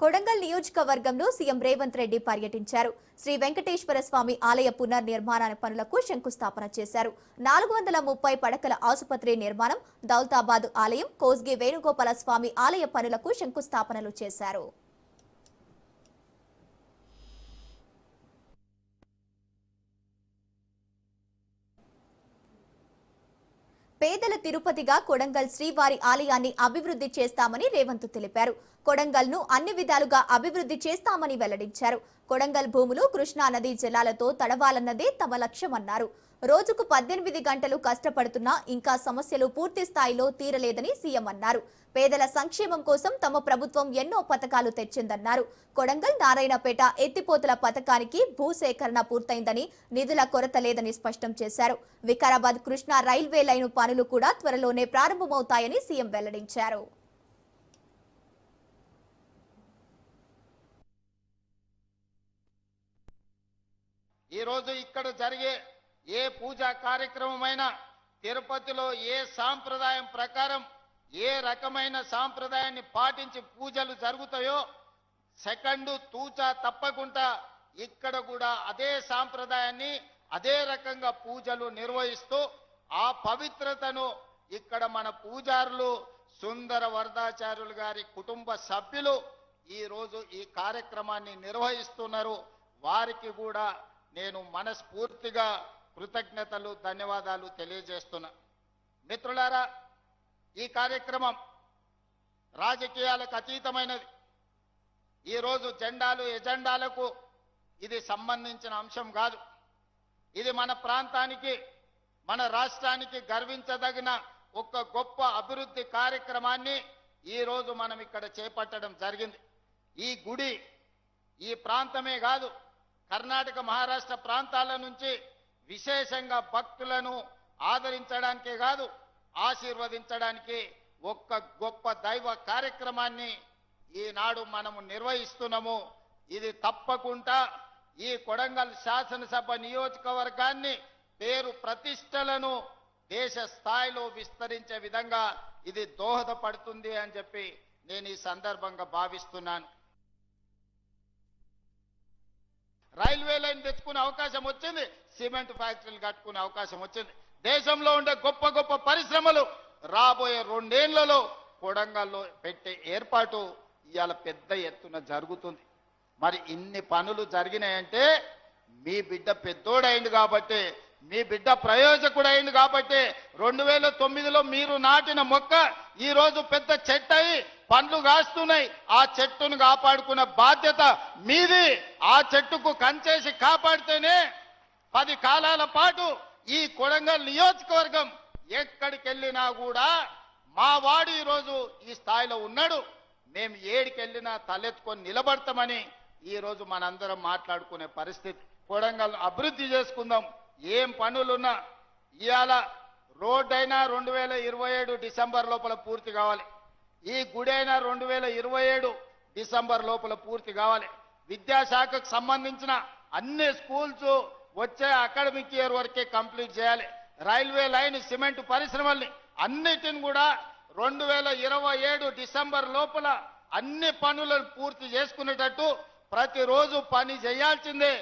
కొడంగల్ నియోజకవర్గంలో సీఎం రేవంత్ రెడ్డి పర్యటించారు. శ్రీ వెంకటేశ్వర స్వామి ఆలయ పునర్నిర్మాణ పనులకు శంకుస్థాపన చేశారు. 430 పడకల ఆసుపత్రి నిర్మాణం, దౌలతాబాద్ ఆలయం, కోస్గి వేణుగోపాల స్వామి ఆలయ పనులకు శంకుస్థాపనలు చేశారు. పేదల తిరుపతిగా కొడంగల్ శ్రీవారి ఆలయాన్ని అభివృద్ధి చేస్తామని రేవంత్ తెలిపారు. కొడంగల్ను అన్ని విధాలుగా అభివృద్ధి చేస్తామని వెల్లడించారు. కొడంగల్ భూములు కృష్ణా నదీ జలాలతో తడవాలన్నదే తమ లక్ష్యమన్నారు. రోజుకు 18 గంటలు కష్టపడుతున్నా ఇంకా సమస్యలు పూర్తి స్థాయిలో తీరలేదని సీఎం అన్నారు. పేదల సంక్షేమం కోసం తమ ప్రభుత్వం ఎన్నో పథకాలు తెచ్చిందన్నారు. కొడంగల్ నారాయణపేట ఎత్తిపోతల పథకానికి భూసేకరణ పూర్తయిందని, నిధుల కొరత లేదని స్పష్టం చేశారు. వికారాబాద్ కృష్ణా రైల్వే లైను పనులు కూడా త్వరలోనే ప్రారంభమవుతాయని సీఎం వెల్లడించారు. ఈ రోజు ఇక్కడ జరిగే ఏ పూజా కార్యక్రమమైనా తిరుపతిలో ఏ సాంప్రదాయం ప్రకారం ఏ రకమైన సాంప్రదాయాన్ని పాటించి పూజలు జరుగుతాయో సెకండ్ తూచా తప్పకుండా ఇక్కడ కూడా అదే సాంప్రదాయాన్ని అదే రకంగా పూజలు నిర్వహిస్తూ ఆ పవిత్రతను ఇక్కడ మన పూజారులు సుందర వరదాచార్యులు గారి కుటుంబ సభ్యులు ఈ రోజు ఈ కార్యక్రమాన్ని నిర్వహిస్తున్నారు. వారికి కూడా నేను మనస్ఫూర్తిగా కృతజ్ఞతలు ధన్యవాదాలు తెలియజేస్తున్నా. మిత్రులారా, ఈ కార్యక్రమం రాజకీయాలకు అతీతమైనది. ఈరోజు జెండాలు ఎజెండాలకు ఇది సంబంధించిన అంశం కాదు. ఇది మన ప్రాంతానికి మన రాష్ట్రానికి గర్వించదగిన ఒక గొప్ప అభివృద్ధి కార్యక్రమాన్ని ఈరోజు మనం ఇక్కడ చేపట్టడం జరిగింది. ఈ గుడి ఈ ప్రాంతమే కాదు, కర్ణాటక మహారాష్ట్ర ప్రాంతాల నుంచి విశేషంగా భక్తులను ఆదరించడానికే కాదు ఆశీర్వదించడానికి ఒక్క గొప్ప దైవ కార్యక్రమాన్ని ఈనాడు మనము నిర్వహిస్తున్నాము. ఇది తప్పకుండా ఈ కొడంగల్ శాసనసభ నియోజకవర్గాన్ని పేరు ప్రతిష్టలను దేశ స్థాయిలో విస్తరించే విధంగా ఇది దోహదపడుతుంది అని చెప్పి నేను ఈ సందర్భంగా భావిస్తున్నాను. రైల్వే లైన్ తెచ్చుకునే అవకాశం వచ్చింది, సిమెంట్ ఫ్యాక్టరీలు కట్టుకునే అవకాశం వచ్చింది. దేశంలో ఉండే గొప్ప గొప్ప పరిశ్రమలు రాబోయే 2 ఏళ్లలో కొడంగల్లో పెట్టే ఏర్పాటు ఇవాళ పెద్ద ఎత్తున జరుగుతుంది. మరి ఇన్ని పనులు జరిగినాయంటే మీ బిడ్డ పెద్దోడైంది కాబట్టి, మీ బిడ్డ ప్రయోజకుడైంది కాబట్టి 2009లో మీరు నాటిన మొక్క ఈ రోజు పెద్ద చెట్టు అయి పండ్లు కాస్తున్నాయి. ఆ చెట్టును కాపాడుకున్న బాధ్యత మీది. ఆ చెట్టుకు కంచేసి కాపాడితేనే 10 కాలాల పాటు ఈ కొడంగల్ నియోజకవర్గం ఎక్కడికి వెళ్ళినా కూడా మా వాడు ఈరోజు ఈ స్థాయిలో ఉన్నాడు, మేము ఏడికెళ్ళినా తలెత్తుకొని నిలబడతామని ఈరోజు మనందరం మాట్లాడుకునే పరిస్థితి. కొడంగల్ అభివృద్ధి చేసుకుందాం. ఏం పనులున్నా ఇవాళ రోడ్డు అయినా 2027 డిసెంబర్ లోపల పూర్తి కావాలి. ఈ గుడి అయినా 2027 డిసెంబర్ లోపల పూర్తి కావాలి. విద్యాశాఖకు సంబంధించిన అన్ని స్కూల్స్ వచ్చే అకాడమిక్ ఇయర్ వరకే కంప్లీట్ చేయాలి. రైల్వే లైన్, సిమెంట్ పరిశ్రమల్ని అన్నిటిని కూడా 2027 డిసెంబర్ లోపల అన్ని పనులను పూర్తి చేసుకునేటట్టు ప్రతిరోజు పని చేయాల్సిందే.